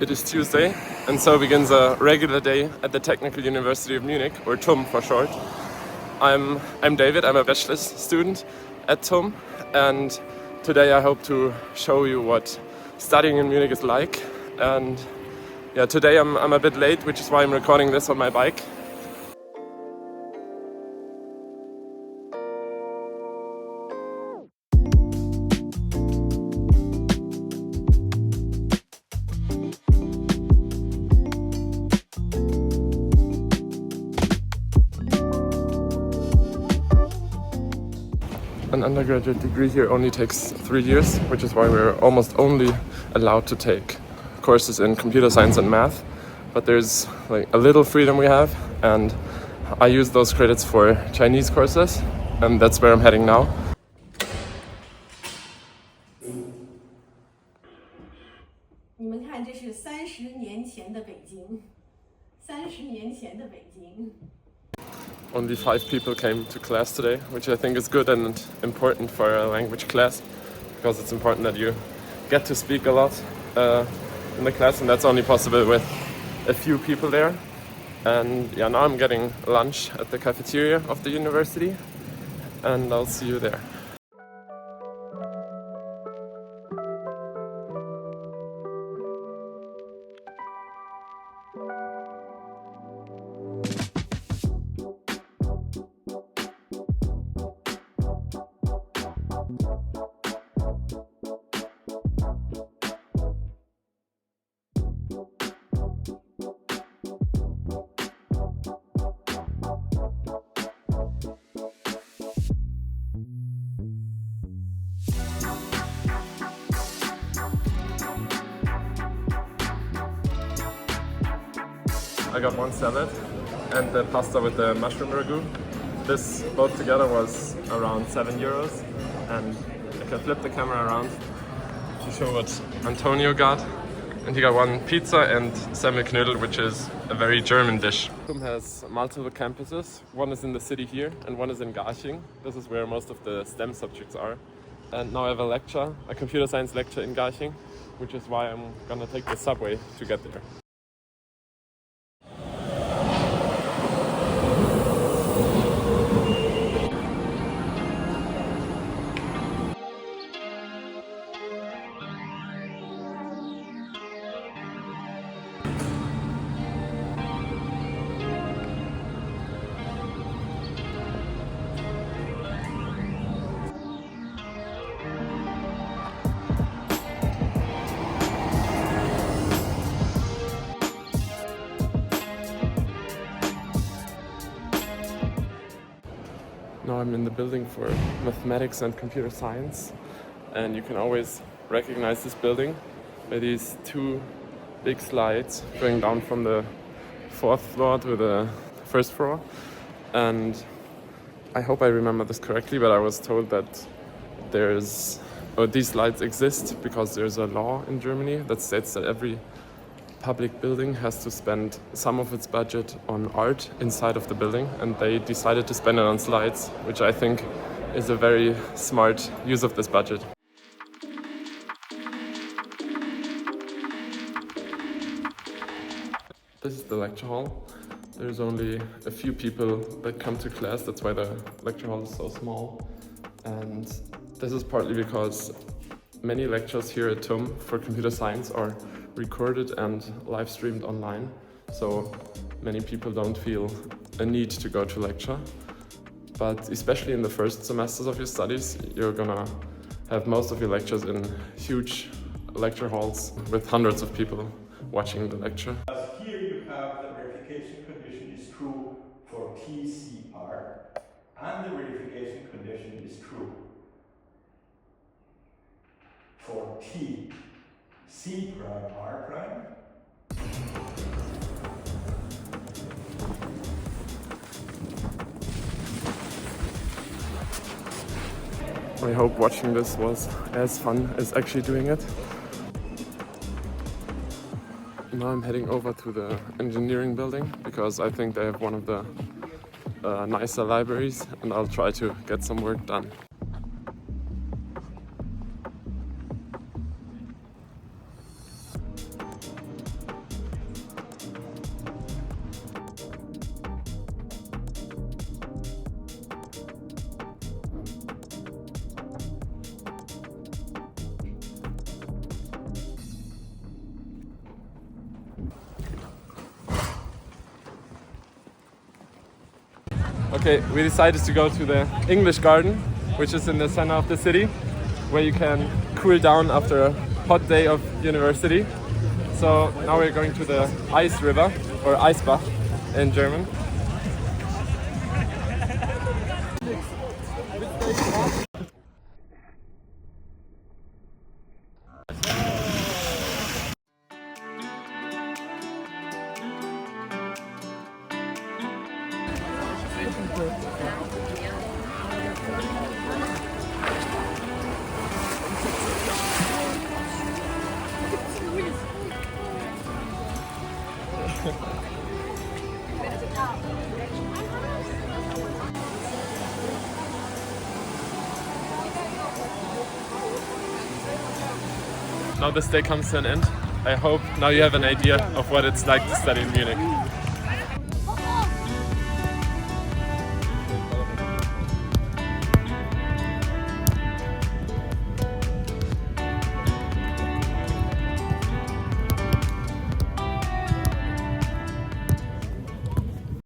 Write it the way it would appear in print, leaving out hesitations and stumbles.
It is Tuesday, and so begins a regular day at the Technical University of Munich, or TUM for short. I'm David, I'm a bachelor's student at TUM, and today I hope to show you what studying in Munich is like. And yeah, today I'm a bit late, which is why I'm recording this on my bike. An undergraduate degree here only takes 3 years, which is why we're almost only allowed to take courses in computer science and math. But there's like a little freedom we have, and I use those credits for Chinese courses, and that's where I'm heading now. 你们看，这是30年前的北京，30年前的北京。 Only 5 people came to class today, which I think is good and important for a language class, because it's important that you get to speak a lot in the class, and that's only possible with a few people there. And yeah, now I'm getting lunch at the cafeteria of the university, and I'll see you there. I got one salad and the pasta with the mushroom ragu. This both together was around €7, and I can flip the camera around to show what Antonio got. And he got one pizza and Semmelknödel, which is a very German dish. TUM has multiple campuses. One is in the city here and one is in Garching. This is where most of the STEM subjects are. And now I have a lecture, a computer science lecture in Garching, which is why I'm gonna take the subway to get there. Now I'm in the building for mathematics and computer science, and you can always recognize this building by these 2 big slides going down from the 4th floor to the 1st floor. And I hope I remember this correctly, but I was told that these slides exist because there's a law in Germany that states that every public building has to spend some of its budget on art inside of the building, and they decided to spend it on slides, which I think is a very smart use of this budget. This is the lecture hall. There's only a few people that come to class, that's why the lecture hall is so small. And this is partly because many lectures here at TUM for computer science are recorded and live streamed online, so many people don't feel a need to go to lecture. But especially in the first semesters of your studies, you're gonna have most of your lectures in huge lecture halls with hundreds of people watching the lecture. Here you have the verification condition is true for TCR, and the verification condition is true for T C prime R prime. I hope watching this was as fun as actually doing it. Now I'm heading over to the engineering building because I think they have one of the nicer libraries, and I'll try to get some work done. Okay, we decided to go to the English Garden, which is in the center of the city, where you can cool down after a hot day of university. So now we're going to the Ice River, or Eisbach in German. Now this day comes to an end. I hope now you have an idea of what it's like to study in Munich.